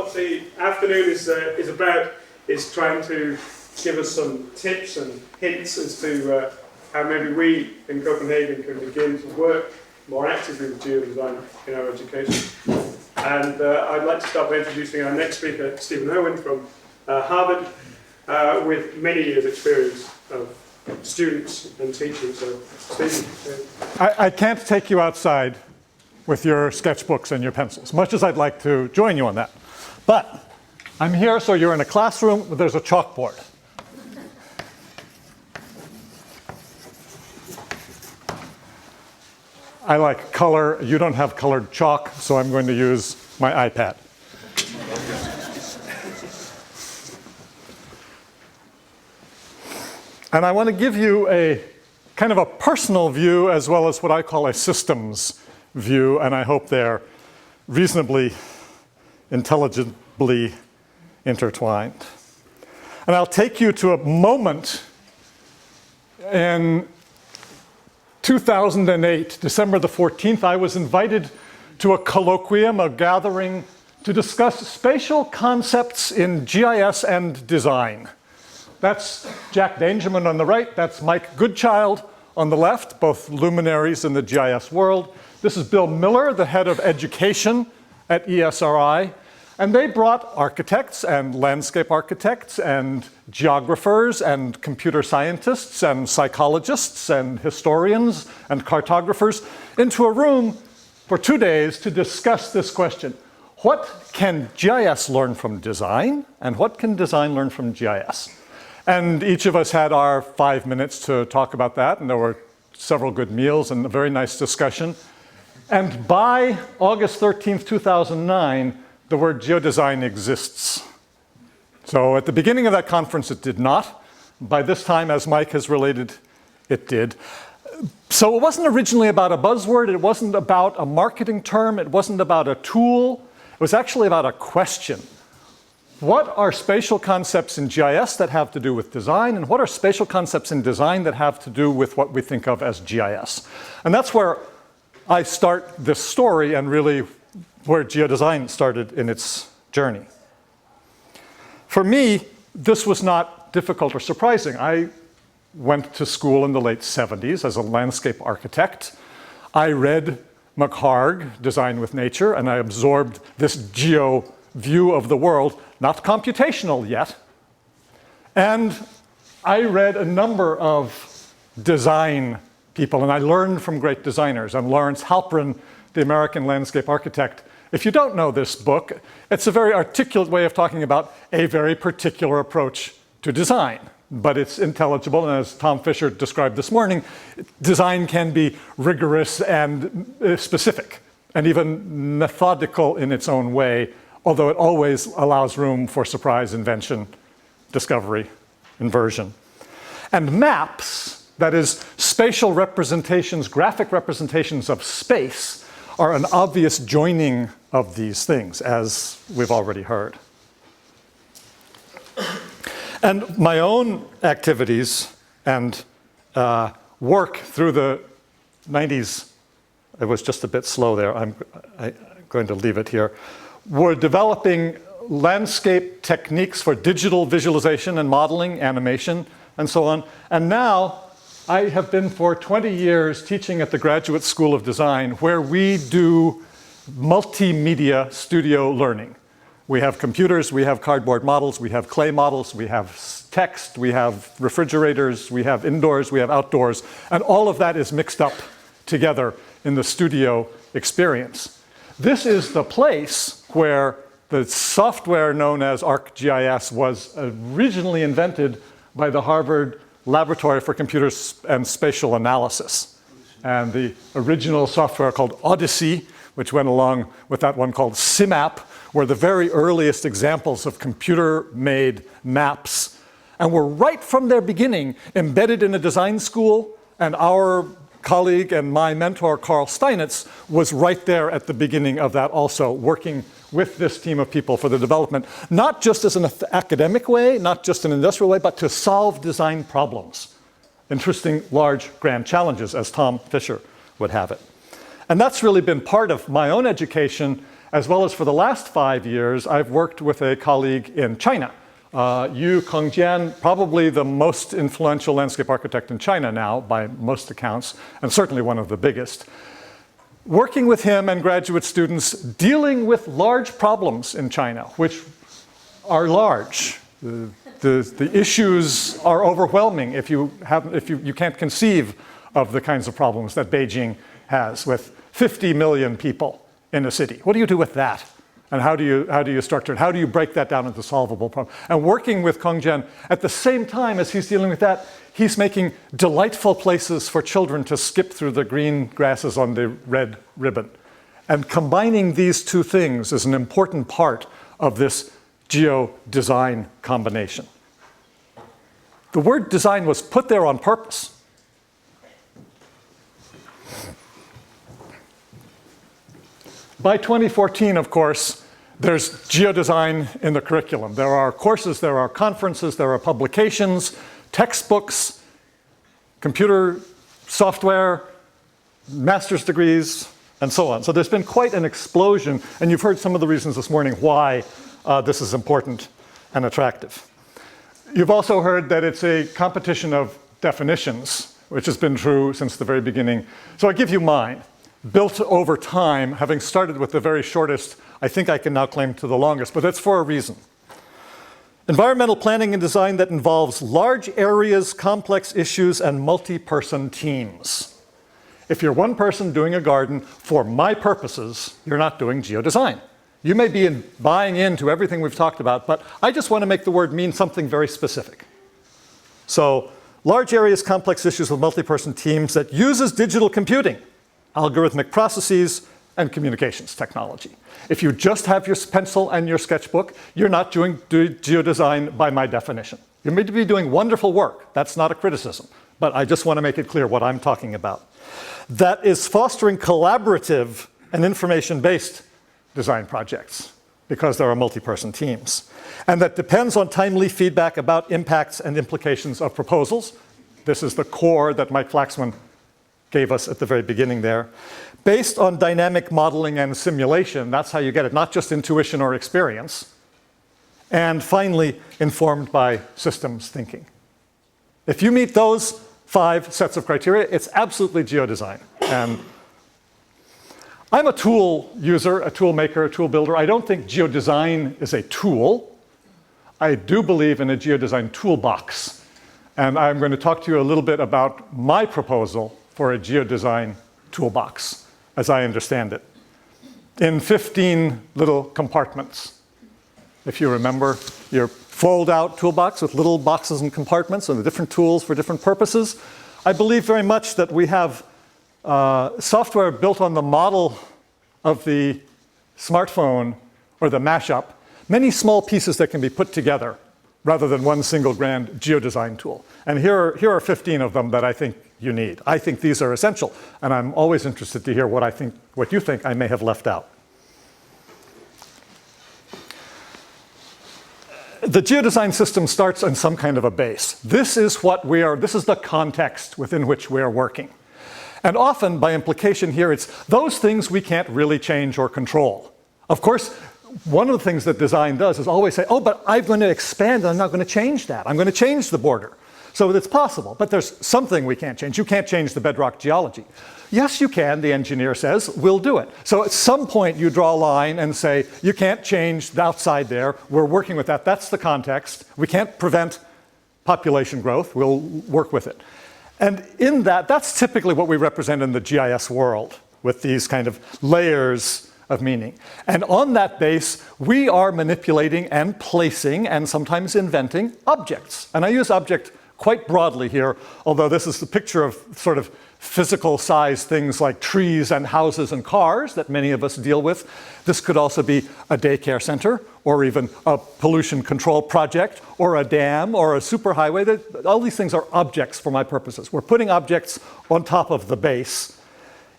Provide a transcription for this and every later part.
what the afternoon is about is trying to give us some tips and hints as to how maybe we in Copenhagen can begin to work more actively with geodesign in our education. And I'd like to start by introducing our next speaker, Stephen Ervin from Harvard, with many years' experience of students and teaching. So, Stephen. I can't take you outside with your sketchbooks and your pencils, much as I'd like to join you on that. But I'm here, so you're in a classroom, there's a chalkboard. I like color. You don't have colored chalk, so I'm going to use my iPad. And I want to give you a kind of a personal view as well as what I call a systems view, and I hope they're reasonably intelligibly intertwined. And I'll take you to a moment in 2008, December the 14th, I was invited to a colloquium, a gathering, to discuss spatial concepts in GIS and design. That's Jack Dangerman on the right, that's Mike Goodchild on the left, both luminaries in the GIS world. This is Bill Miller, the head of education at ESRI. And they brought architects and landscape architects and geographers and computer scientists and psychologists and historians and cartographers into a room for 2 days to discuss this question. What can GIS learn from design, and what can design learn from GIS? And each of us had our 5 minutes to talk about that, and there were several good meals and a very nice discussion. And by August 13th, 2009, the word geodesign exists. So at the beginning of that conference, it did not. By this time, as Mike has related, it did. So it wasn't originally about a buzzword. It wasn't about a marketing term. It wasn't about a tool. It was actually about a question. What are spatial concepts in GIS that have to do with design, and what are spatial concepts in design that have to do with what we think of as GIS? And that's where I start this story, and really where geodesign started in its journey. For me, this was not difficult or surprising. I went to school in the late 70s as a landscape architect. I read McHarg, Design with Nature, and I absorbed this geo view of the world, not computational yet. And I read a number of design people, and I learned from great designers. And Lawrence Halprin, the American landscape architect. If you don't know this book, it's a very articulate way of talking about a very particular approach to design. But it's intelligible, and as Tom Fisher described this morning, design can be rigorous and specific, and even methodical in its own way, although it always allows room for surprise, invention, discovery, inversion. And maps, that is, spatial representations, graphic representations of space, are an obvious joining of these things, as we've already heard. And my own activities and work through the 90s, it was just a bit slow there, I'm going to leave it here, were developing landscape techniques for digital visualization and modeling, animation, and so on. And now, I have been for 20 years teaching at the Graduate School of Design, where we do multimedia studio learning. We have computers, we have cardboard models, we have clay models, we have text, we have refrigerators, we have indoors, we have outdoors, and all of that is mixed up together in the studio experience. This is the place where the software known as ArcGIS was originally invented by the Harvard Laboratory for Computer and Spatial Analysis. And the original software called Odyssey, which went along with that one called SIMAP, were the very earliest examples of computer-made maps, and were right from their beginning embedded in a design school, and our colleague and my mentor, Carl Steinitz, was right there at the beginning of that also, working with this team of people for the development, not just as an academic way, not just an industrial way, but to solve design problems. Interesting, large, grand challenges, as Tom Fisher would have it. And that's really been part of my own education as well as for the last 5 years, I've worked with a colleague in China. Yu Kongjian, probably the most influential landscape architect in China now, by most accounts, and certainly one of the biggest. Working with him and graduate students, dealing with large problems in China, which are large. The issues are overwhelming if you can't conceive of the kinds of problems that Beijing has with 50 million people in a city. What do you do with that? And how do you structure it? How do you break that down into solvable problems? And working with Kongjian, at the same time as he's dealing with that, he's making delightful places for children to skip through the green grasses on the red ribbon. And combining these two things is an important part of this geo-design combination. The word design was put there on purpose. By 2014, of course, there's geodesign in the curriculum. There are courses, there are conferences, there are publications, textbooks, computer software, master's degrees, and so on. So there's been quite an explosion, and you've heard some of the reasons this morning why this is important and attractive. You've also heard that it's a competition of definitions, which has been true since the very beginning. So I give you mine. Built over time, having started with the very shortest, I think I can now claim to the longest, but that's for a reason. Environmental planning and design that involves large areas, complex issues, and multi-person teams. If you're one person doing a garden, for my purposes, you're not doing geodesign. You may be buying into everything we've talked about, but I just want to make the word mean something very specific. So, large areas, complex issues with multi-person teams that uses digital computing, algorithmic processes, and communications technology. If you just have your pencil and your sketchbook, you're not doing geodesign by my definition. You may be doing wonderful work. That's not a criticism. But I just want to make it clear what I'm talking about. That is fostering collaborative and information-based design projects because there are multi-person teams. And that depends on timely feedback about impacts and implications of proposals. This is the core that Mike Flaxman gave us at the very beginning there. Based on dynamic modeling and simulation, that's how you get it, not just intuition or experience. And finally, informed by systems thinking. If you meet those 5 sets of criteria, it's absolutely geodesign. And I'm a tool user, a tool maker, a tool builder. I don't think geodesign is a tool. I do believe in a geodesign toolbox. And I'm going to talk to you a little bit about my proposal for a geodesign toolbox, as I understand it, in 15 little compartments. If you remember, your fold-out toolbox with little boxes and compartments and the different tools for different purposes. I believe very much that we have software built on the model of the smartphone or the mashup, many small pieces that can be put together rather than one single grand geodesign tool. And here are 15 of them that I think you need. I think these are essential, and I'm always interested to hear what you think I may have left out. The geodesign system starts on some kind of a base. This is the context within which we are working. And often, by implication here, it's those things we can't really change or control. Of course, one of the things that design does is always say, oh, but I'm going to expand, and I'm not going to change that. I'm going to change the border. So it's possible, but there's something we can't change. You can't change the bedrock geology. Yes, you can, the engineer says, we'll do it. So at some point you draw a line and say, you can't change the outside there. We're working with that. That's the context. We can't prevent population growth. We'll work with it. And in that's typically what we represent in the GIS world with these kind of layers of meaning. And on that base, we are manipulating and placing and sometimes inventing objects. And I use object quite broadly here, although this is the picture of sort of physical size things like trees and houses and cars that many of us deal with. This could also be a daycare center or even a pollution control project or a dam or a superhighway. All these things are objects for my purposes. We're putting objects on top of the base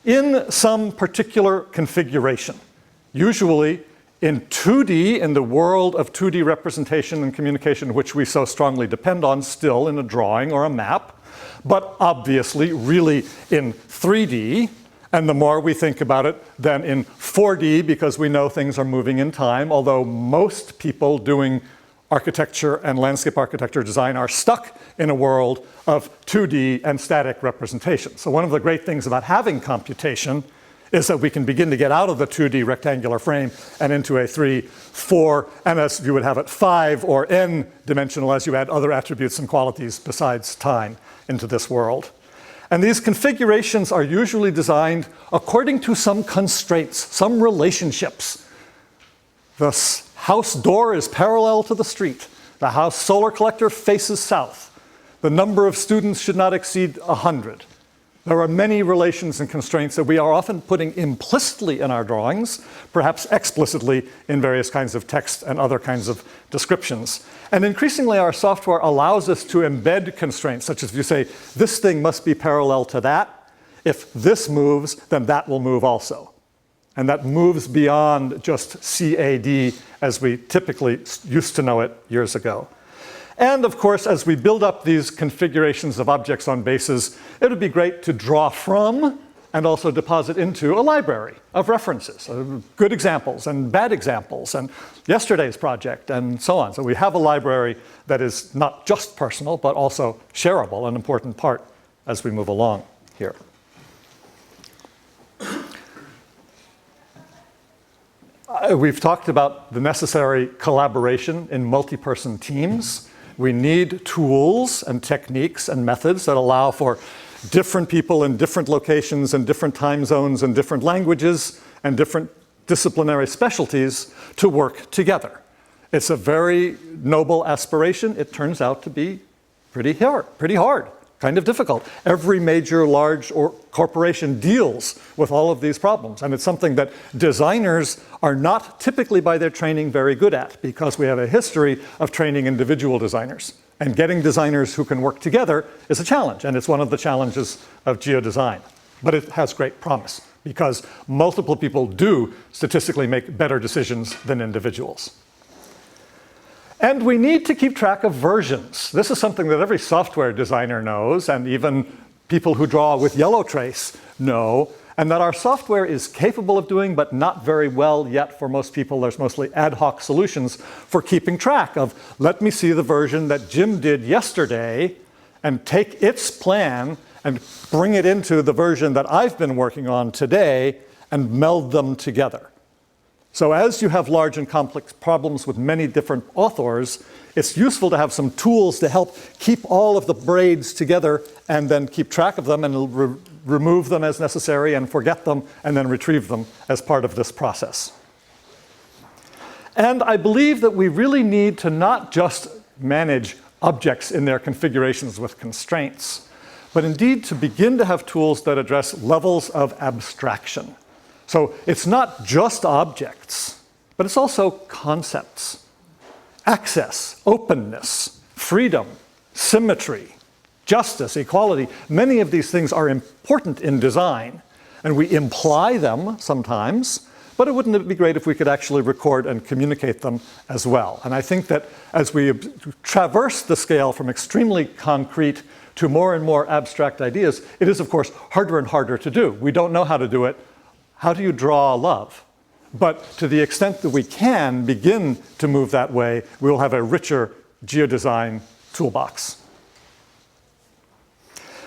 in some particular configuration, usually in 2D, in the world of 2D representation and communication, which we so strongly depend on still in a drawing or a map, but obviously really in 3D And the more we think about it, then in 4D, because we know things are moving in time, although most people doing architecture and landscape architecture design are stuck in a world of 2D and static representation. So one of the great things about having computation is that we can begin to get out of the 2D rectangular frame and into a 3, 4, and as you would have it, 5 or n dimensional as you add other attributes and qualities besides time into this world. And these configurations are usually designed according to some constraints, some relationships. The house door is parallel to the street. The house solar collector faces south. The number of students should not exceed 100. There are many relations and constraints that we are often putting implicitly in our drawings, perhaps explicitly in various kinds of text and other kinds of descriptions. And increasingly our software allows us to embed constraints, such as if you say, this thing must be parallel to that. If this moves, then that will move also. And that moves beyond just CAD as we typically used to know it years ago. And of course, as we build up these configurations of objects on bases, it would be great to draw from and also deposit into a library of references, good examples and bad examples, and yesterday's project, and so on. So we have a library that is not just personal, but also shareable, an important part as we move along here. We've talked about the necessary collaboration in multi-person teams. We need tools and techniques and methods that allow for different people in different locations and different time zones and different languages and different disciplinary specialties to work together. It's a very noble aspiration. It turns out to be pretty hard, kind of difficult. Every major large corporation deals with all of these problems, and it's something that designers are not typically by their training very good at, because we have a history of training individual designers. And getting designers who can work together is a challenge, and it's one of the challenges of geodesign. But it has great promise, because multiple people do statistically make better decisions than individuals. And we need to keep track of versions. This is something that every software designer knows, and even people who draw with yellow trace know, and that our software is capable of doing, but not very well yet for most people. There's mostly ad hoc solutions for keeping track of, let me see the version that Jim did yesterday and take its plan and bring it into the version that I've been working on today and meld them together. So as you have large and complex problems with many different authors, it's useful to have some tools to help keep all of the braids together and then keep track of them and remove them as necessary and forget them and then retrieve them as part of this process. And I believe that we really need to not just manage objects in their configurations with constraints, but indeed to begin to have tools that address levels of abstraction. So it's not just objects, but it's also concepts. Access, openness, freedom, symmetry, justice, equality. Many of these things are important in design, and we imply them sometimes, but wouldn't it be great if we could actually record and communicate them as well? And I think that as we traverse the scale from extremely concrete to more and more abstract ideas, it is, of course, harder and harder to do. We don't know how to do it. How do you draw love? But to the extent that we can begin to move that way, we'll have a richer geodesign toolbox.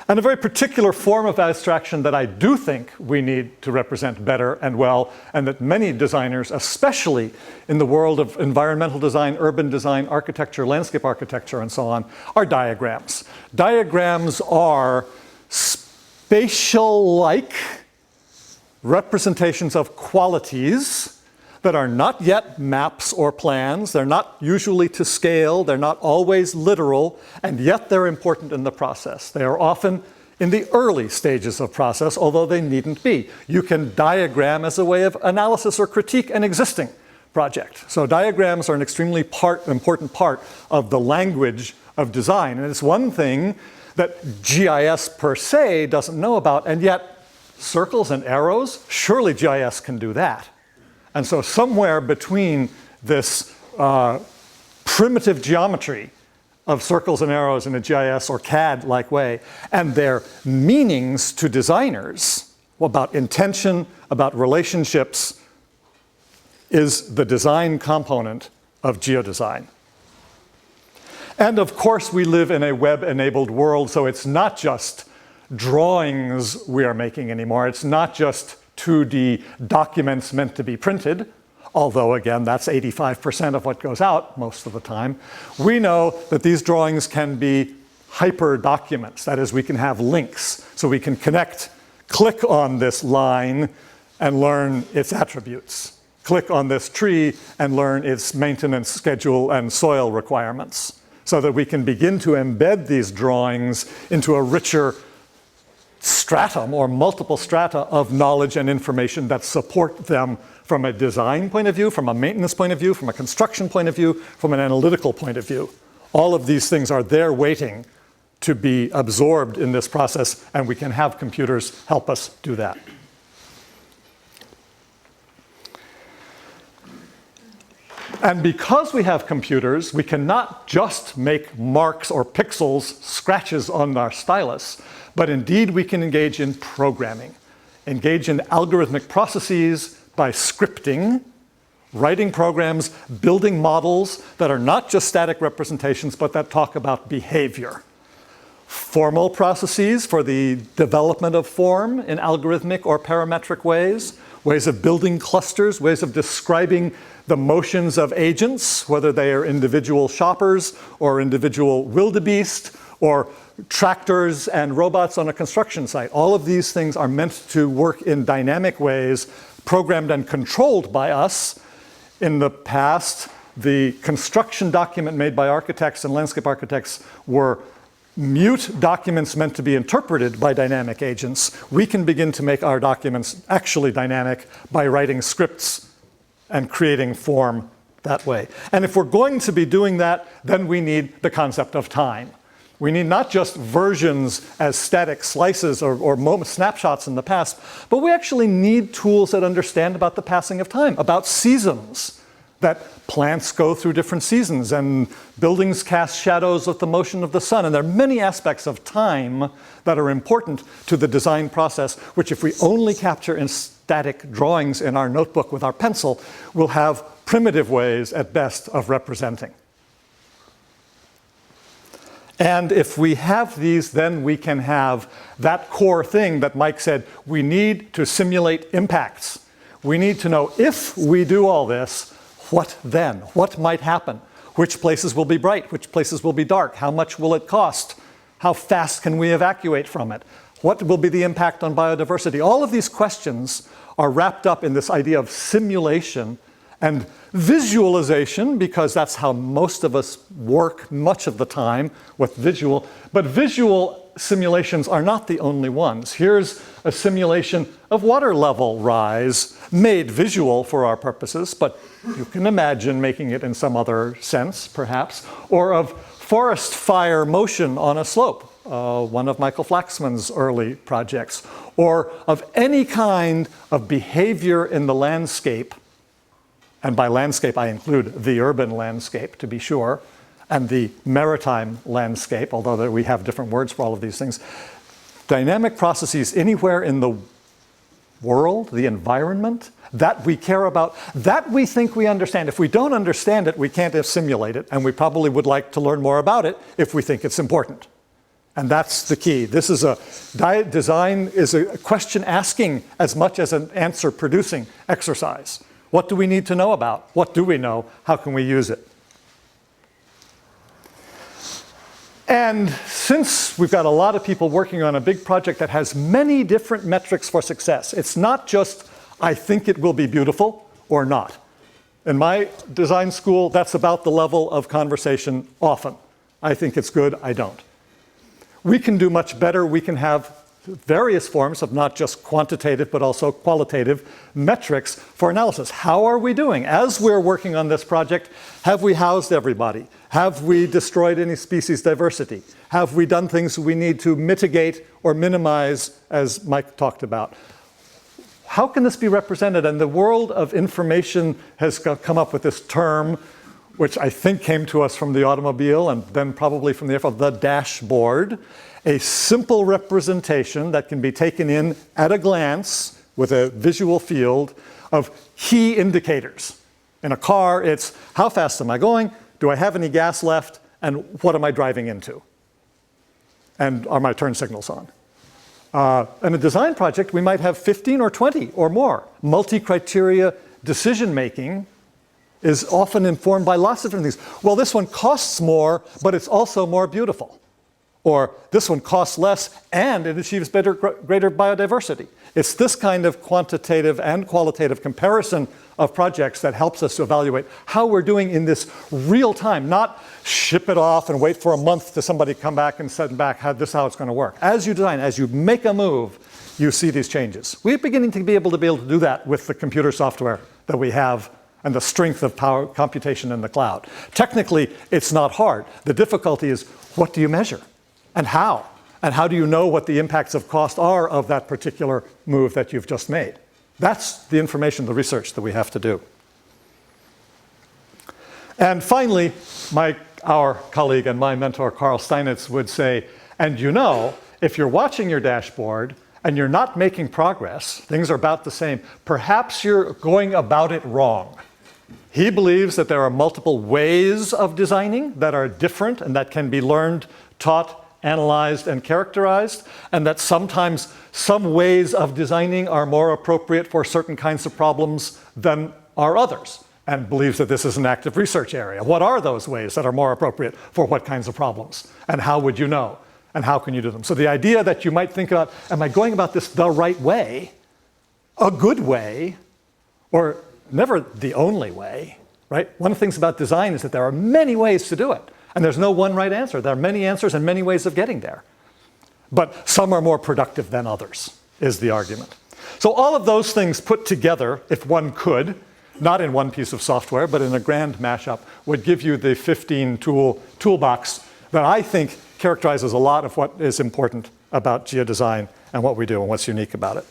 And a very particular form of abstraction that I do think we need to represent better and well, and that many designers, especially in the world of environmental design, urban design, architecture, landscape architecture, and so on, are diagrams. Diagrams are spatial-like representations of qualities that are not yet maps or plans. They're not usually to scale. They're not always literal, and yet they're important in the process. They are often in the early stages of process, although they needn't be. You can diagram as a way of analysis or critique an existing project. So diagrams are an extremely important part of the language of design, and it's one thing that GIS per se doesn't know about, and yet circles and arrows, surely GIS can do that. And so somewhere between this primitive geometry of circles and arrows in a GIS or CAD-like way and their meanings to designers, about intention, about relationships, is the design component of geodesign. And of course, we live in a web-enabled world, so it's not just drawings we are making anymore. It's not just 2D documents meant to be printed, although again, that's 85% of what goes out most of the time. We know that these drawings can be hyper documents. That is, we can have links, so we can click on this line and learn its attributes. Click on this tree and learn its maintenance schedule and soil requirements, so that we can begin to embed these drawings into a richer stratum or multiple strata of knowledge and information that support them from a design point of view, from a maintenance point of view, from a construction point of view, from an analytical point of view. All of these things are there waiting to be absorbed in this process, and we can have computers help us do that. And because we have computers, we cannot just make marks or pixels, scratches on our stylus, but indeed we can engage in programming, engage in algorithmic processes by scripting, writing programs, building models that are not just static representations, but that talk about behavior. Formal processes for the development of form in algorithmic or parametric ways, ways of building clusters, ways of describing the motions of agents, whether they are individual shoppers or individual wildebeest or tractors and robots on a construction site. All of these things are meant to work in dynamic ways, programmed and controlled by us. In the past, the construction document made by architects and landscape architects were mute documents meant to be interpreted by dynamic agents. We can begin to make our documents actually dynamic by writing scripts and creating form that way. And if we're going to be doing that, then we need the concept of time. We need not just versions as static slices or moment snapshots in the past, but we actually need tools that understand about the passing of time, about seasons, that plants go through different seasons and buildings cast shadows with the motion of the sun. And there are many aspects of time that are important to the design process, which if we only capture in static drawings in our notebook with our pencil, we'll have primitive ways at best of representing. And if we have these, then we can have that core thing that Mike said, we need to simulate impacts. We need to know if we do all this, what then? What might happen? Which places will be bright? Which places will be dark? How much will it cost? How fast can we evacuate from it? What will be the impact on biodiversity? All of these questions are wrapped up in this idea of simulation and visualization, because that's how most of us work much of the time with visual. But visual simulations are not the only ones. Here's a simulation of water level rise, made visual for our purposes, but you can imagine making it in some other sense, perhaps, or of forest fire motion on a slope, one of Michael Flaxman's early projects, or of any kind of behavior in the landscape. And by landscape, I include the urban landscape, to be sure, and the maritime landscape, although we have different words for all of these things. Dynamic processes anywhere in the world, the environment, that we care about, that we think we understand. If we don't understand it, we can't simulate it, and we probably would like to learn more about it if we think it's important. And that's the key. This is design is a question asking as much as an answer producing exercise. What do we need to know about? What do we know? How can we use it? And since we've got a lot of people working on a big project that has many different metrics for success, it's not just, I think it will be beautiful or not. In my design school, that's about the level of conversation often. I think it's good, I don't. We can do much better. We can have various forms of not just quantitative but also qualitative metrics for analysis. How are we doing? As we're working on this project, have we housed everybody? Have we destroyed any species diversity? Have we done things we need to mitigate or minimize, as Mike talked about? How can this be represented? And the world of information has come up with this term, which I think came to us from the automobile and then probably from the aircraft, the dashboard, a simple representation that can be taken in at a glance with a visual field of key indicators. In a car, it's how fast am I going? Do I have any gas left? And what am I driving into? And are my turn signals on? In a design project, we might have 15 or 20 or more. Multi-criteria decision making is often informed by lots of different things. Well, this one costs more, but it's also more beautiful. Or this one costs less and it achieves greater biodiversity. It's this kind of quantitative and qualitative comparison of projects that helps us to evaluate how we're doing in this real time, not ship it off and wait for a month to somebody come back and send back this is how it's going to work. As you design, as you make a move, you see these changes. We're beginning to be able to do that with the computer software that we have and the strength of power computation in the cloud. Technically, it's not hard. The difficulty is, what do you measure? And how? And how do you know what the impacts of cost are of that particular move that you've just made? That's the information, the research that we have to do. And finally, our colleague and my mentor, Carl Steinitz, would say, and you know, if you're watching your dashboard and you're not making progress, things are about the same, perhaps you're going about it wrong. He believes that there are multiple ways of designing that are different and that can be learned, taught, analyzed, and characterized, and that sometimes some ways of designing are more appropriate for certain kinds of problems than are others, and believes that this is an active research area. What are those ways that are more appropriate for what kinds of problems? And how would you know? And how can you do them? So the idea that you might think about, am I going about this the right way, a good way, or never the only way, right? One of the things about design is that there are many ways to do it. And there's no one right answer. There are many answers and many ways of getting there. But some are more productive than others, is the argument. So all of those things put together, if one could, not in one piece of software, but in a grand mashup, would give you the 15 toolbox that I think characterizes a lot of what is important about geodesign and what we do and what's unique about it.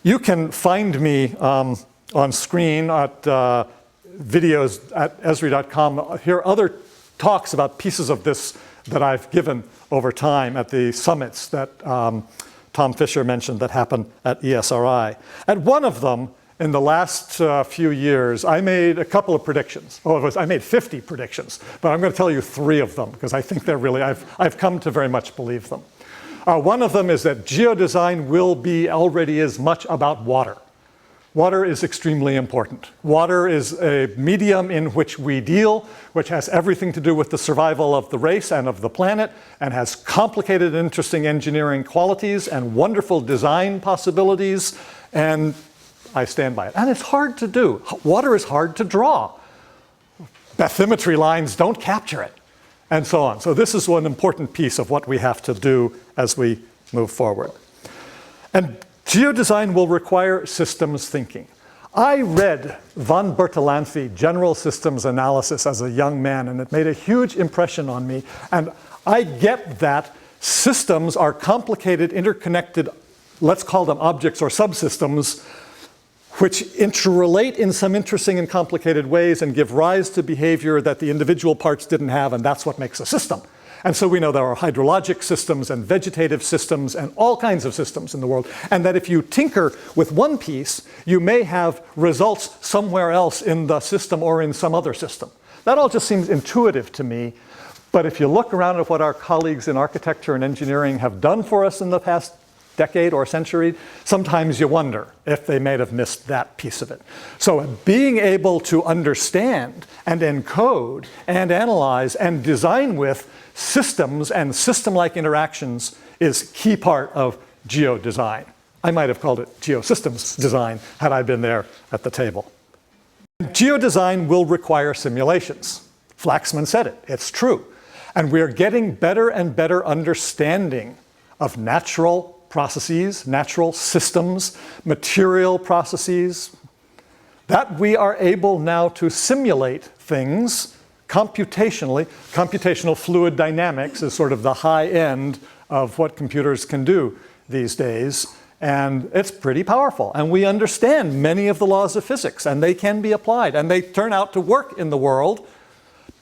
You can find me on screen at videos at esri.com. Here are other talks about pieces of this that I've given over time at the summits that Tom Fisher mentioned that happened at ESRI. At one of them, in the last few years, I made a couple of predictions. I made 50 predictions, but I'm going to tell you 3 of them because I think they're really, I've come to very much believe them. One of them is that geodesign already is much about water. Water is extremely important. Water is a medium in which we deal, which has everything to do with the survival of the race and of the planet, and has complicated, interesting engineering qualities and wonderful design possibilities, and I stand by it. And it's hard to do. Water is hard to draw. Bathymetry lines don't capture it, and so on. So this is one important piece of what we have to do as we move forward. And geodesign will require systems thinking. I read von Bertalanffy, General Systems Analysis, as a young man, and it made a huge impression on me. And I get that systems are complicated, interconnected, let's call them objects or subsystems, which interrelate in some interesting and complicated ways and give rise to behavior that the individual parts didn't have, and that's what makes a system. And so we know there are hydrologic systems and vegetative systems and all kinds of systems in the world, and that if you tinker with one piece, you may have results somewhere else in the system or in some other system. That all just seems intuitive to me, but if you look around at what our colleagues in architecture and engineering have done for us in the past decade or century, sometimes you wonder if they may have missed that piece of it. So being able to understand and encode and analyze and design with systems and system-like interactions is key part of geodesign. I might have called it geosystems design had I been there at the table. Geodesign will require simulations. Flaxman said it, it's true. And we're getting better and better understanding of natural processes, natural systems, material processes, that we are able now to simulate things computationally. Computational fluid dynamics is sort of the high end of what computers can do these days, and it's pretty powerful. And we understand many of the laws of physics, and they can be applied, and they turn out to work in the world.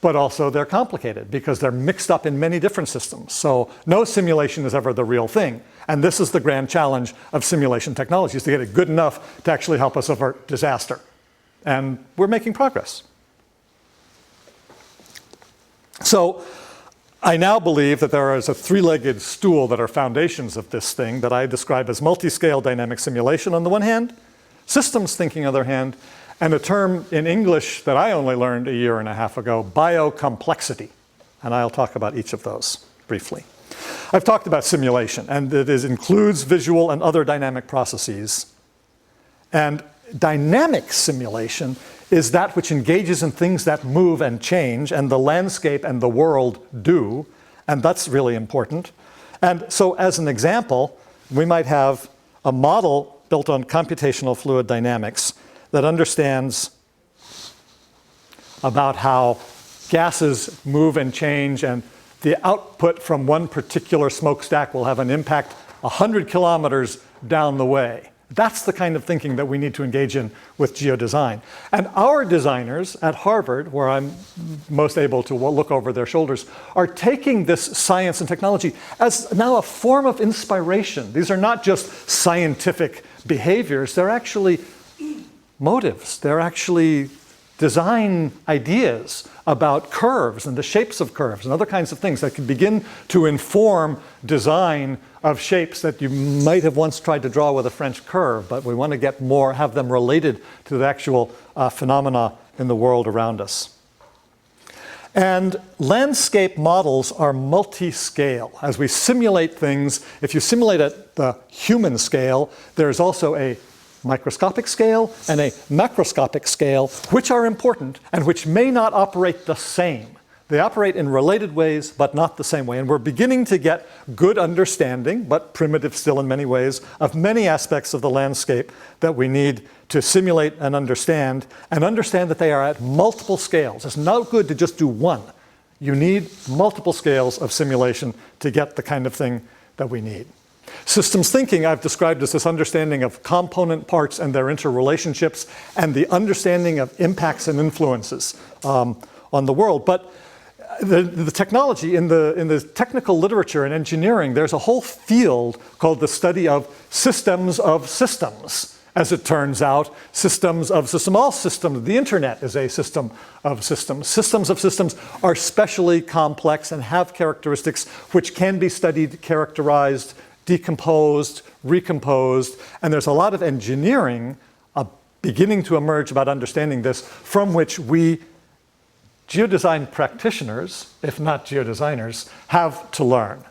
but also they're complicated because they're mixed up in many different systems. So no simulation is ever the real thing. And this is the grand challenge of simulation technology, is to get it good enough to actually help us avert disaster. And we're making progress. So I now believe that there is a three-legged stool that are foundations of this thing that I describe as multi-scale dynamic simulation on the one hand, systems thinking on the other hand, and a term in English that I only learned a year and a half ago, BioComplexity. And I'll talk about each of those briefly. I've talked about simulation, and it includes visual and other dynamic processes. And dynamic simulation is that which engages in things that move and change, and the landscape and the world do, and that's really important. And so as an example, we might have a model built on computational fluid dynamics that understands about how gases move and change, and the output from one particular smokestack will have an impact 100 kilometers down the way. That's the kind of thinking that we need to engage in with geodesign. And our designers at Harvard, where I'm most able to look over their shoulders, are taking this science and technology as now a form of inspiration. These are not just scientific behaviors, they're actually motives. They're actually design ideas about curves and the shapes of curves and other kinds of things that can begin to inform design of shapes that you might have once tried to draw with a French curve, but we want to get more, have them related to the actual phenomena in the world around us. And landscape models are multi-scale. As we simulate things, if you simulate at the human scale, there's also a microscopic scale and a macroscopic scale, which are important and which may not operate the same. They operate in related ways, but not the same way. And we're beginning to get good understanding, but primitive still in many ways, of many aspects of the landscape that we need to simulate and understand that they are at multiple scales. It's not good to just do one. You need multiple scales of simulation to get the kind of thing that we need. Systems thinking I've described as this understanding of component parts and their interrelationships and the understanding of impacts and influences on the world. But the technology, in the technical literature and engineering, there's a whole field called the study of systems. As it turns out, systems of systems, all systems, the internet is a system of systems. Systems of systems are specially complex and have characteristics which can be studied, characterized, decomposed, recomposed, and there's a lot of engineering beginning to emerge about understanding this, from which we geodesign practitioners, if not geodesigners, have to learn.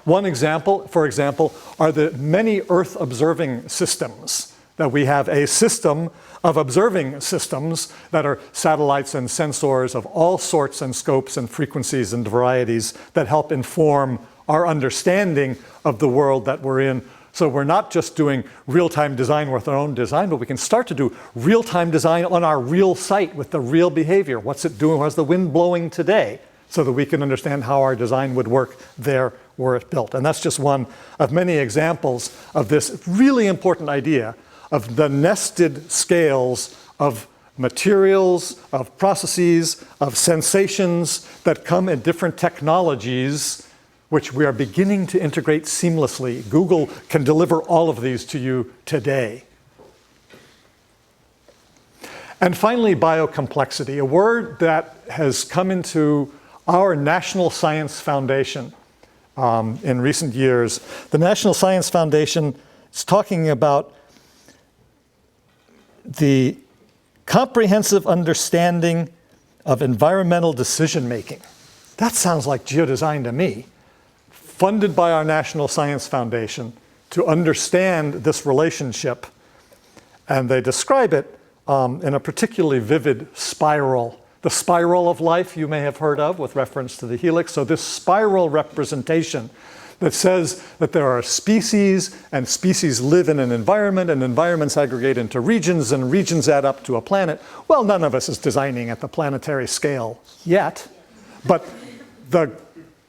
One example, for example, are the many Earth observing systems that we have. A system of observing systems that are satellites and sensors of all sorts and scopes and frequencies and varieties that help inform our understanding of the world that we're in. So we're not just doing real-time design with our own design, but we can start to do real-time design on our real site with the real behavior. What's it doing? What's the wind blowing today? So that we can understand how our design would work there where it's built. And that's just one of many examples of this really important idea of the nested scales of materials, of processes, of sensations that come in different technologies, which we are beginning to integrate seamlessly. Google can deliver all of these to you today. And finally, biocomplexity, a word that has come into our National Science Foundation in recent years. The National Science Foundation is talking about the comprehensive understanding of environmental decision making. That sounds like geodesign to me. Funded by our National Science Foundation to understand this relationship. And they describe it in a particularly vivid spiral. The spiral of life you may have heard of with reference to the helix. So this spiral representation that says that there are species, and species live in an environment, and environments aggregate into regions, and regions add up to a planet. Well, none of us is designing at the planetary scale yet, but the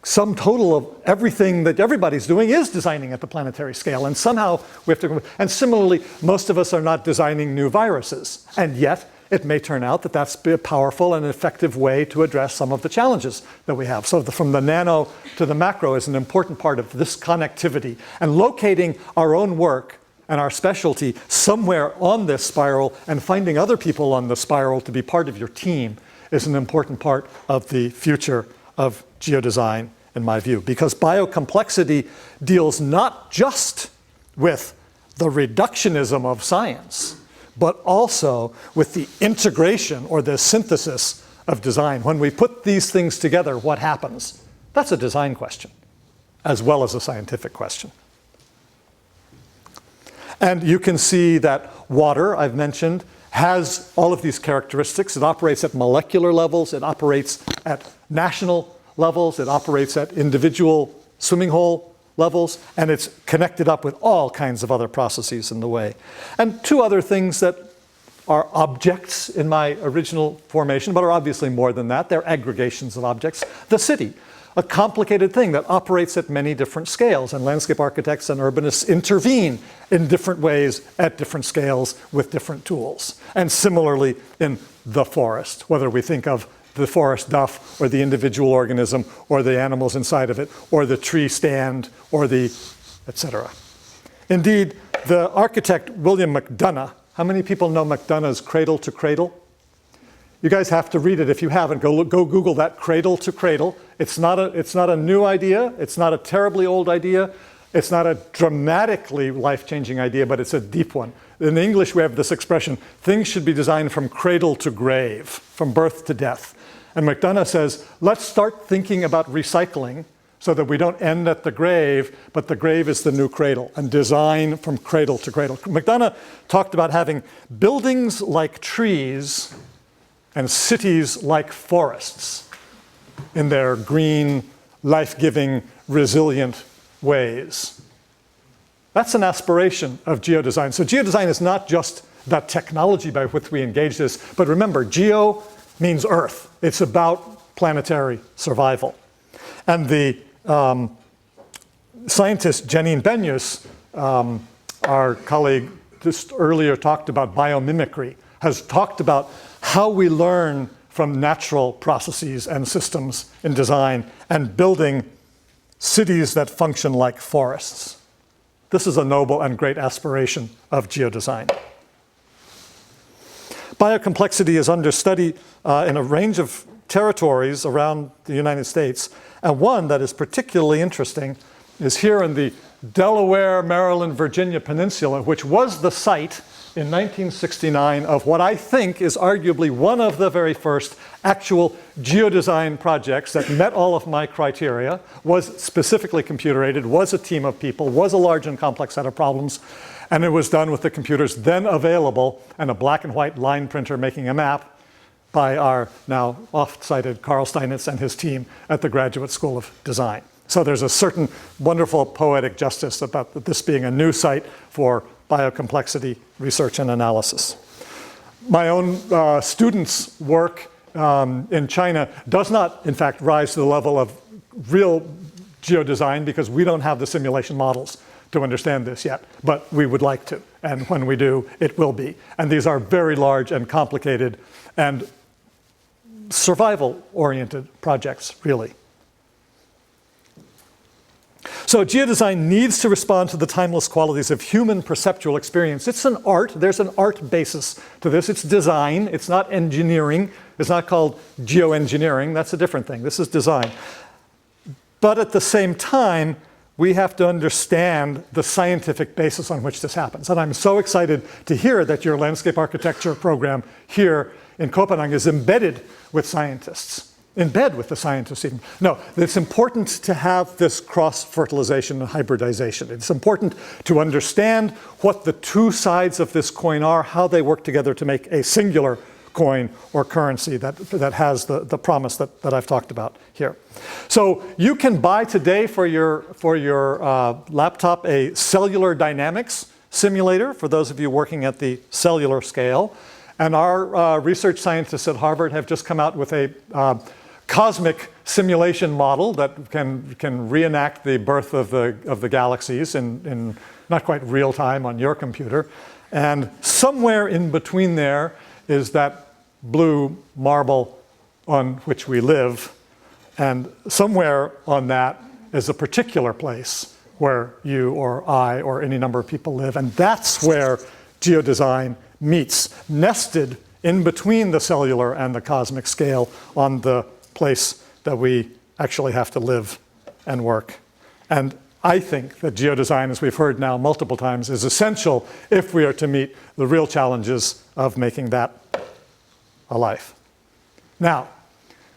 sum total of everything that everybody's doing is designing at the planetary scale, and somehow we have to, and similarly, most of us are not designing new viruses, and yet it may turn out that that's a powerful and effective way to address some of the challenges that we have. So from the nano to the macro is an important part of this connectivity. And locating our own work and our specialty somewhere on this spiral and finding other people on the spiral to be part of your team is an important part of the future of geodesign, in my view, because biocomplexity deals not just with the reductionism of science, but also with the integration or the synthesis of design. When we put these things together, what happens? That's a design question, as well as a scientific question. And you can see that water, I've mentioned, has all of these characteristics. It operates at molecular levels, it operates at national levels, it operates at individual swimming hole levels, and it's connected up with all kinds of other processes in the way. And two other things that are objects in my original formation, but are obviously more than that. They're aggregations of objects. The city, a complicated thing that operates at many different scales, and landscape architects and urbanists intervene in different ways at different scales with different tools. And similarly in the forest, whether we think of the forest duff or the individual organism or the animals inside of it or the tree stand or the etc. Indeed, the architect William McDonough, how many people know McDonough's Cradle to Cradle? You guys have to read it if you haven't. Go Google that, Cradle to Cradle. It's not a new idea. It's not a terribly old idea. It's not a dramatically life-changing idea, but it's a deep one. In English, we have this expression, things should be designed from cradle to grave, from birth to death. And McDonough says, let's start thinking about recycling so that we don't end at the grave, but the grave is the new cradle, and design from cradle to cradle. McDonough talked about having buildings like trees and cities like forests in their green, life-giving, resilient ways. That's an aspiration of geodesign. So geodesign is not just the technology by which we engage this, but remember, geo means Earth. It's about planetary survival. And the scientist Janine Benyus, our colleague just earlier talked about biomimicry, has talked about how we learn from natural processes and systems in design and building cities that function like forests. This is a noble and great aspiration of geodesign. Biocomplexity is under study in a range of territories around the United States, and one that is particularly interesting is here in the Delaware, Maryland, Virginia Peninsula, which was the site in 1969 of what I think is arguably one of the very first actual geodesign projects that met all of my criteria, was specifically computer-aided, was a team of people, was a large and complex set of problems, and it was done with the computers then available and a black and white line printer making a map by our now oft-cited Carl Steinitz and his team at the Graduate School of Design. So there's a certain wonderful poetic justice about this being a new site for biocomplexity research and analysis. My own students' work in China does not, in fact, rise to the level of real geodesign because we don't have the simulation models to understand this yet, but we would like to. And when we do, it will be. And these are very large and complicated and survival-oriented projects, really. So geodesign needs to respond to the timeless qualities of human perceptual experience. It's an art. There's an art basis to this. It's design. It's not engineering. It's not called geoengineering. That's a different thing. This is design. But at the same time, we have to understand the scientific basis on which this happens. And I'm so excited to hear that your landscape architecture program here in Copenhagen is embedded with scientists. In bed with the scientists even. No, it's important to have this cross-fertilization and hybridization. It's important to understand what the two sides of this coin are, how they work together to make a singular coin or currency that has the promise that I've talked about here. So you can buy today for your laptop a cellular dynamics simulator for those of you working at the cellular scale. And our research scientists at Harvard have just come out with a cosmic simulation model that can reenact the birth of the galaxies in not quite real time on your computer. And somewhere in between there is that blue marble on which we live, and somewhere on that is a particular place where you or I or any number of people live, and that's where geodesign meets, nested in between the cellular and the cosmic scale on the place that we actually have to live and work. And I think that geodesign, as we've heard now multiple times, is essential if we are to meet the real challenges of making that a life. Now,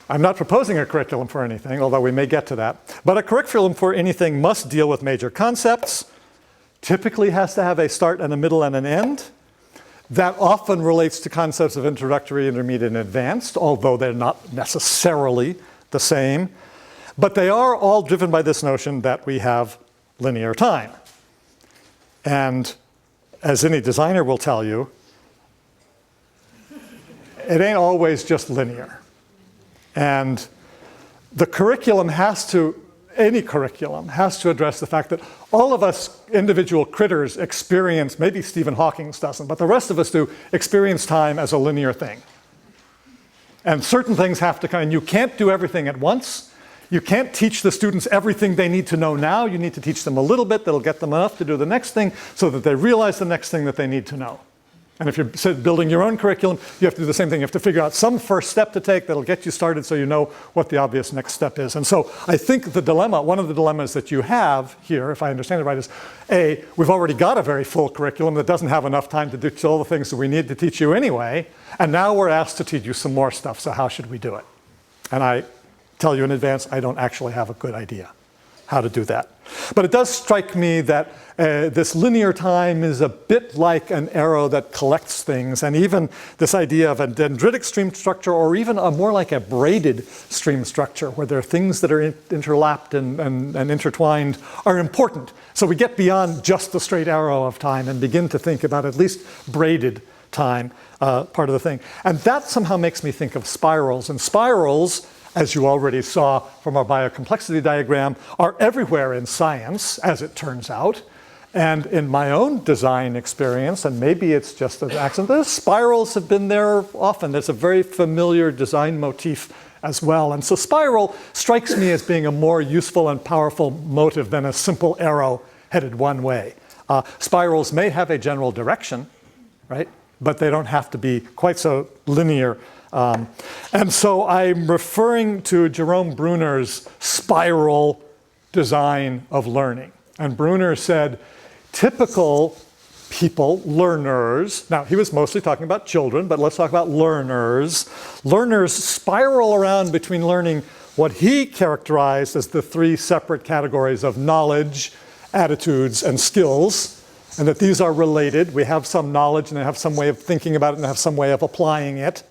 I'm not proposing a curriculum for anything, although we may get to that, but a curriculum for anything must deal with major concepts, typically has to have a start and a middle and an end. That often relates to concepts of introductory, intermediate, and advanced, although they're not necessarily the same. But they are all driven by this notion that we have linear time. And as any designer will tell you, it ain't always just linear. And the curriculum any curriculum has to address the fact that all of us individual critters experience, maybe Stephen Hawking doesn't, but the rest of us do, experience time as a linear thing. And certain things have to come, and you can't do everything at once. You can't teach the students everything they need to know now. You need to teach them a little bit that'll get them enough to do the next thing so that they realize the next thing that they need to know. And if you're building your own curriculum, you have to do the same thing. You have to figure out some first step to take that'll get you started so you know what the obvious next step is. And so I think the dilemma, one of the dilemmas that you have here, if I understand it right, is A, we've already got a very full curriculum that doesn't have enough time to do all the things that we need to teach you anyway, and now we're asked to teach you some more stuff, so how should we do it? And I tell you in advance, I don't actually have a good idea how to do that. But it does strike me that this linear time is a bit like an arrow that collects things, and even this idea of a dendritic stream structure, or even more like a braided stream structure, where there are things that are interlapped and intertwined, are important. So we get beyond just the straight arrow of time and begin to think about at least braided time, part of the thing. And that somehow makes me think of spirals. And spirals, as you already saw from our biocomplexity diagram, are everywhere in science, as it turns out. And in my own design experience, and maybe it's just an accident, the spirals have been there often. There's a very familiar design motif as well. And so spiral strikes me as being a more useful and powerful motive than a simple arrow headed one way. Spirals may have a general direction, right? But they don't have to be quite so linear. And so I'm referring to Jerome Bruner's spiral design of learning. And Bruner said, typical people, learners, now he was mostly talking about children, but let's talk about learners. Learners spiral around between learning what he characterized as the three separate categories of knowledge, attitudes, and skills, and that these are related. We have some knowledge and they have some way of thinking about it and have some way of applying it.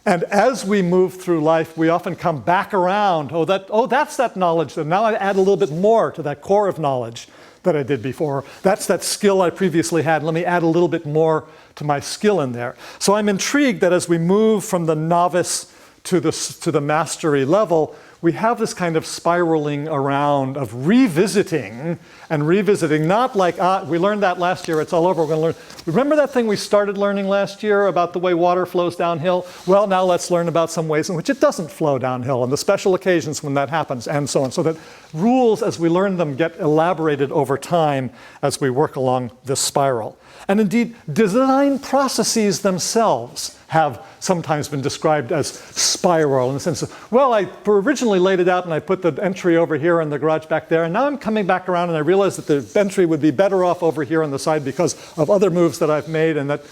And as we move through life, we often come back around. That's that knowledge. And now I add a little bit more to that core of knowledge that I did before. That's that skill I previously had. Let me add a little bit more to my skill in there. So I'm intrigued that as we move from the novice to the mastery level, we have this kind of spiraling around of revisiting, not like, we learned that last year, it's all over, we're going to learn. Remember that thing we started learning last year about the way water flows downhill? Well, now let's learn about some ways in which it doesn't flow downhill and the special occasions when that happens and so on. So that rules, as we learn them, get elaborated over time as we work along this spiral. And indeed, design processes themselves have sometimes been described as spiral in the sense of, well, I originally laid it out and I put the entry over here and the garage back there, and now I'm coming back around and I realize that the entry would be better off over here on the side because of other moves that I've made, and that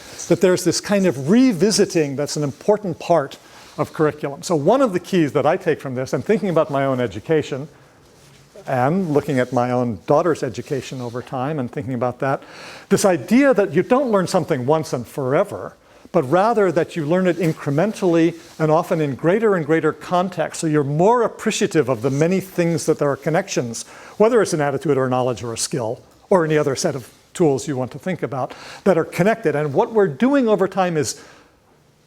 there's this kind of revisiting that's an important part of curriculum. So one of the keys that I take from this, and thinking about my own education, and looking at my own daughter's education over time and thinking about that, this idea that you don't learn something once and forever, but rather that you learn it incrementally and often in greater and greater context. So you're more appreciative of the many things that there are connections, whether it's an attitude or a knowledge or a skill or any other set of tools you want to think about that are connected. And what we're doing over time is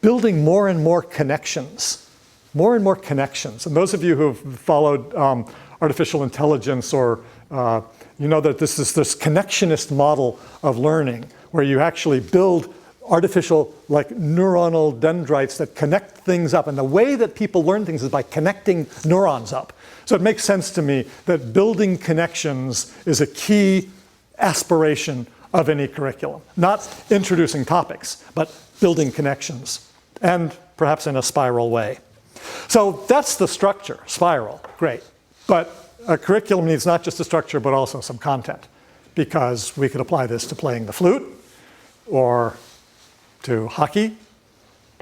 building more and more connections, more and more connections. And those of you who've followed artificial intelligence, or you know that this is this connectionist model of learning where you actually build artificial, like neuronal dendrites that connect things up. And the way that people learn things is by connecting neurons up. So it makes sense to me that building connections is a key aspiration of any curriculum. Not introducing topics, but building connections, and perhaps in a spiral way. So that's the structure, spiral, great. But a curriculum needs not just a structure, but also some content, because we could apply this to playing the flute, or to hockey,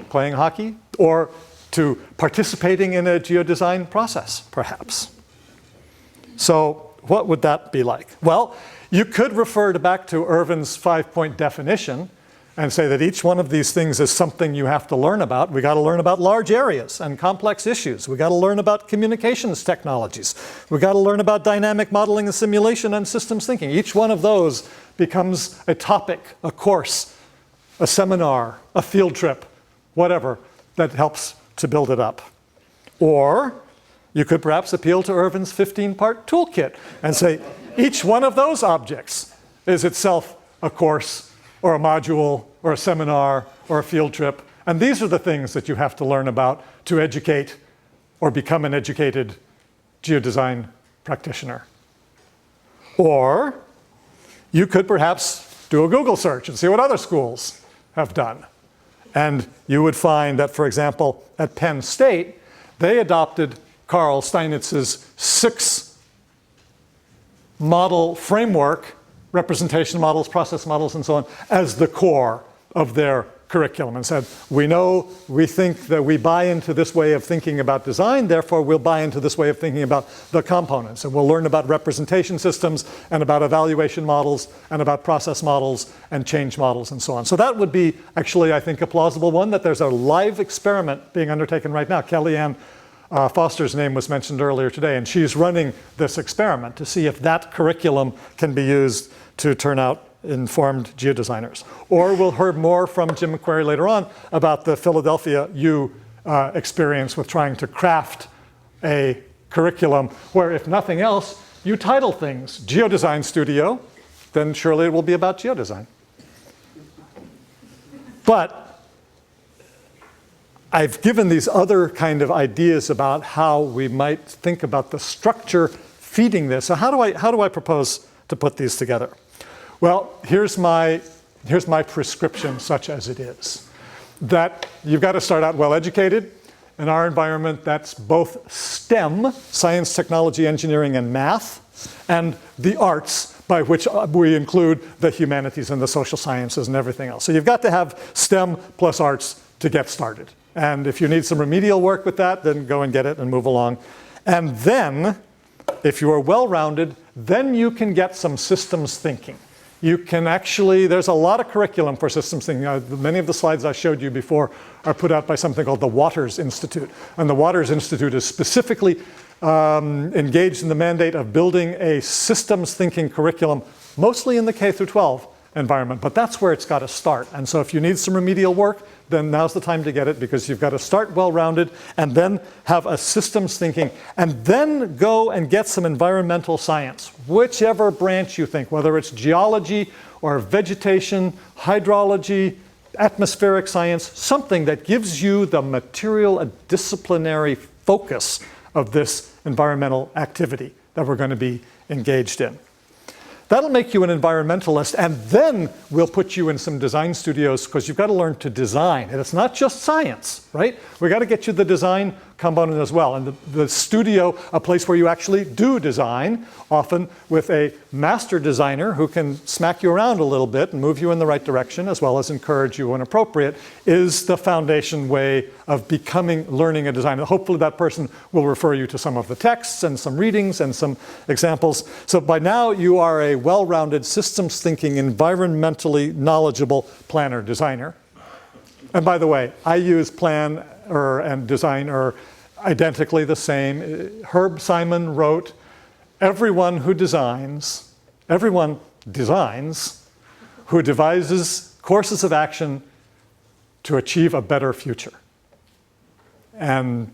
playing hockey, or to participating in a geodesign process, perhaps. So what would that be like? Well, you could refer back to Ervin's 5-point definition and say that each one of these things is something you have to learn about. We got to learn about large areas and complex issues. We got to learn about communications technologies. We got to learn about dynamic modeling and simulation and systems thinking. Each one of those becomes a topic, a course, a seminar, a field trip, whatever, that helps to build it up. Or you could perhaps appeal to Ervin's 15-part toolkit and say each one of those objects is itself a course or a module or a seminar or a field trip. And these are the things that you have to learn about to educate or become an educated geodesign practitioner. Or you could perhaps do a Google search and see what other schools have done. And you would find that, for example, at Penn State, they adopted Carl Steinitz's 6-model framework, representation models, process models, and so on, as the core of their curriculum, and said, we think that we buy into this way of thinking about design, therefore we'll buy into this way of thinking about the components. And we'll learn about representation systems and about evaluation models and about process models and change models and so on. So that would be actually, I think, a plausible one, that there's a live experiment being undertaken right now. Kellyanne Foster's name was mentioned earlier today, and she's running this experiment to see if that curriculum can be used to turn out informed geodesigners. Or we'll hear more from Jim McQuarrie later on about the Philadelphia U experience with trying to craft a curriculum where, if nothing else, you title things Geodesign Studio, then surely it will be about geodesign. But I've given these other kind of ideas about how we might think about the structure feeding this. So how do I propose to put these together? Well, here's my prescription, such as it is. That you've got to start out well educated. In our environment, that's both STEM, science, technology, engineering, and math, and the arts, by which we include the humanities and the social sciences and everything else. So you've got to have STEM plus arts to get started. And if you need some remedial work with that, then go and get it and move along. And then, if you are well-rounded, then you can get some systems thinking. You can actually, there's a lot of curriculum for systems thinking. Many of the slides I showed you before are put out by something called the Waters Institute. And the Waters Institute is specifically engaged in the mandate of building a systems thinking curriculum, mostly in the K through 12 environment. But that's where it's got to start. And so if you need some remedial work, then now's the time to get it, because you've got to start well-rounded and then have a systems thinking, and then go and get some environmental science, whichever branch you think, whether it's geology or vegetation, hydrology, atmospheric science, something that gives you the material and disciplinary focus of this environmental activity that we're going to be engaged in. That'll make you an environmentalist, and then we'll put you in some design studios, because you've got to learn to design. And it's not just science, right? We've got to get you the design component as well. And the studio, a place where you actually do design, often with a master designer who can smack you around a little bit and move you in the right direction, as well as encourage you when appropriate, is the foundation way of learning a design. And hopefully that person will refer you to some of the texts and some readings and some examples. So by now you are a well-rounded, systems thinking, environmentally knowledgeable planner designer. And by the way, I use planner and designer identically the same. Herb Simon wrote, everyone designs who devises courses of action to achieve a better future. And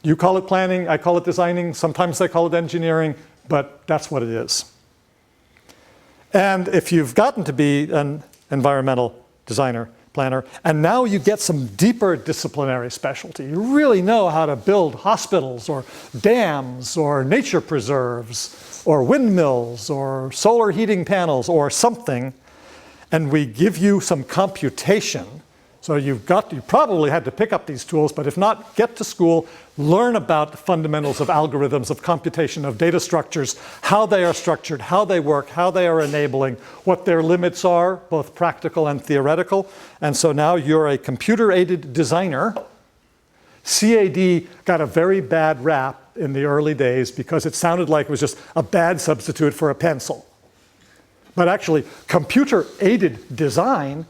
you call it planning, I call it designing, sometimes they call it engineering, but that's what it is. And if you've gotten to be an environmental designer, planner. And now you get some deeper disciplinary specialty. You really know how to build hospitals or dams or nature preserves or windmills or solar heating panels or something. And we give you some computation. So you probably had to pick up these tools, but if not, get to school, learn about the fundamentals of algorithms, of computation, of data structures, how they are structured, how they work, how they are enabling, what their limits are, both practical and theoretical. And so now you're a computer-aided designer. CAD got a very bad rap in the early days because it sounded like it was just a bad substitute for a pencil. But actually, computer-aided design,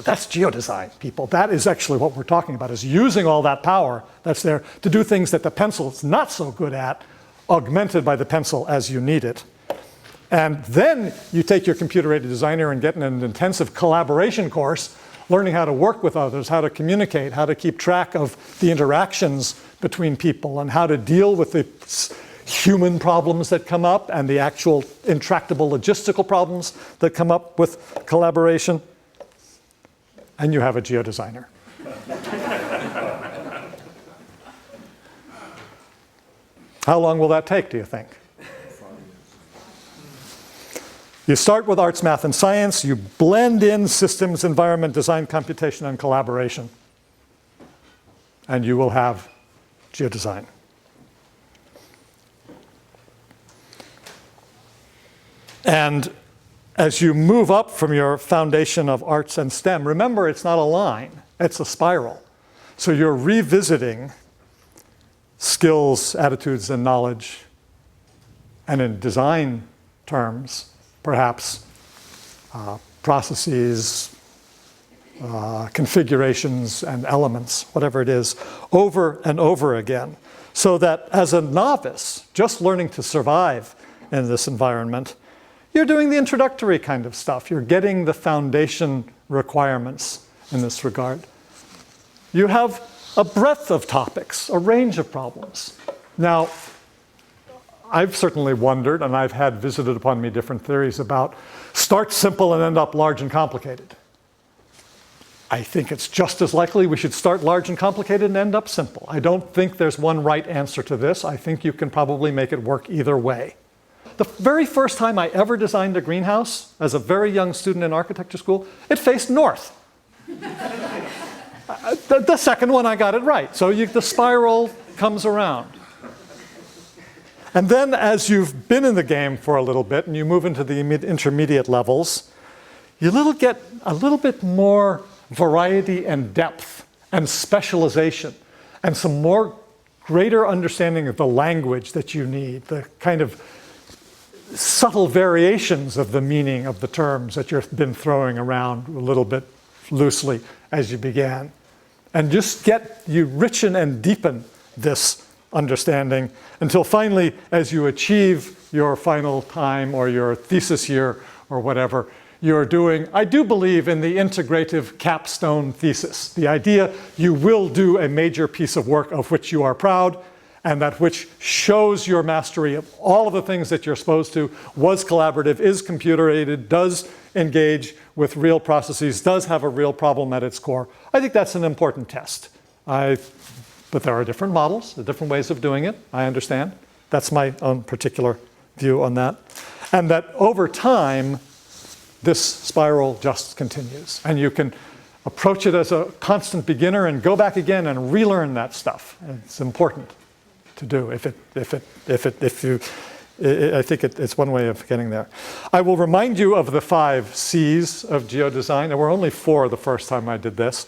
that's geodesign, people. That is actually what we're talking about, is using all that power that's there to do things that the pencil's not so good at, augmented by the pencil as you need it. And then you take your computer-aided designer and get in an intensive collaboration course, learning how to work with others, how to communicate, how to keep track of the interactions between people, and how to deal with the human problems that come up and the actual intractable logistical problems that come up with collaboration. And you have a geodesigner. How long will that take, do you think? You start with arts, math, and science. You blend in systems, environment, design, computation, and collaboration. And you will have geodesign. And as you move up from your foundation of arts and STEM, remember it's not a line, it's a spiral. So you're revisiting skills, attitudes, and knowledge, and in design terms, perhaps processes, configurations, and elements, whatever it is, over and over again. So that as a novice, just learning to survive in this environment, you're doing the introductory kind of stuff. You're getting the foundation requirements in this regard. You have a breadth of topics, a range of problems. Now, I've certainly wondered, and I've had visited upon me different theories about start simple and end up large and complicated. I think it's just as likely we should start large and complicated and end up simple. I don't think there's one right answer to this. I think you can probably make it work either way. The very first time I ever designed a greenhouse, as a very young student in architecture school, it faced north. The second one, I got it right. So the spiral comes around. And then as you've been in the game for a little bit and you move into the intermediate levels, you get a little bit more variety and depth and specialization and some more greater understanding of the language that you need, the kind of subtle variations of the meaning of the terms that you've been throwing around a little bit loosely as you began. And just you richen and deepen this understanding until finally, as you achieve your final time or your thesis year or whatever, you're doing, I do believe in the integrative capstone thesis. The idea you will do a major piece of work of which you are proud, and that which shows your mastery of all of the things that you're supposed to, was collaborative, is computer-aided, does engage with real processes, does have a real problem at its core. I think that's an important test. But there are different models, different ways of doing it, I understand. That's my own particular view on that. And that over time, this spiral just continues. And you can approach it as a constant beginner and go back again and relearn that stuff. It's important to do I think it's one way of getting there. I will remind you of the 5 C's of geodesign. There were only 4 the first time I did this.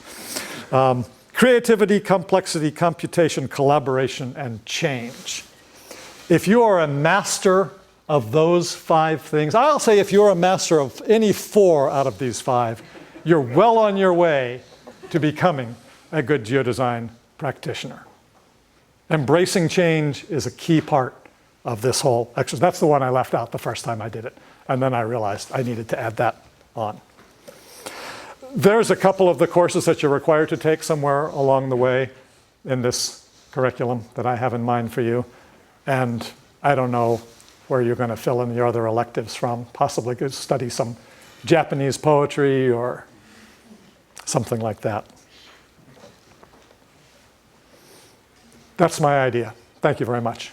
Creativity, complexity, computation, collaboration, and change. If you are a master of those 5 things, I'll say if you're a master of any 4 out of these 5, you're well on your way to becoming a good geodesign practitioner. Embracing change is a key part of this whole exercise. That's the one I left out the first time I did it. And then I realized I needed to add that on. There's a couple of the courses that you're required to take somewhere along the way in this curriculum that I have in mind for you. And I don't know where you're going to fill in your other electives from. Possibly could study some Japanese poetry or Something like that. That's my idea. Thank you very much.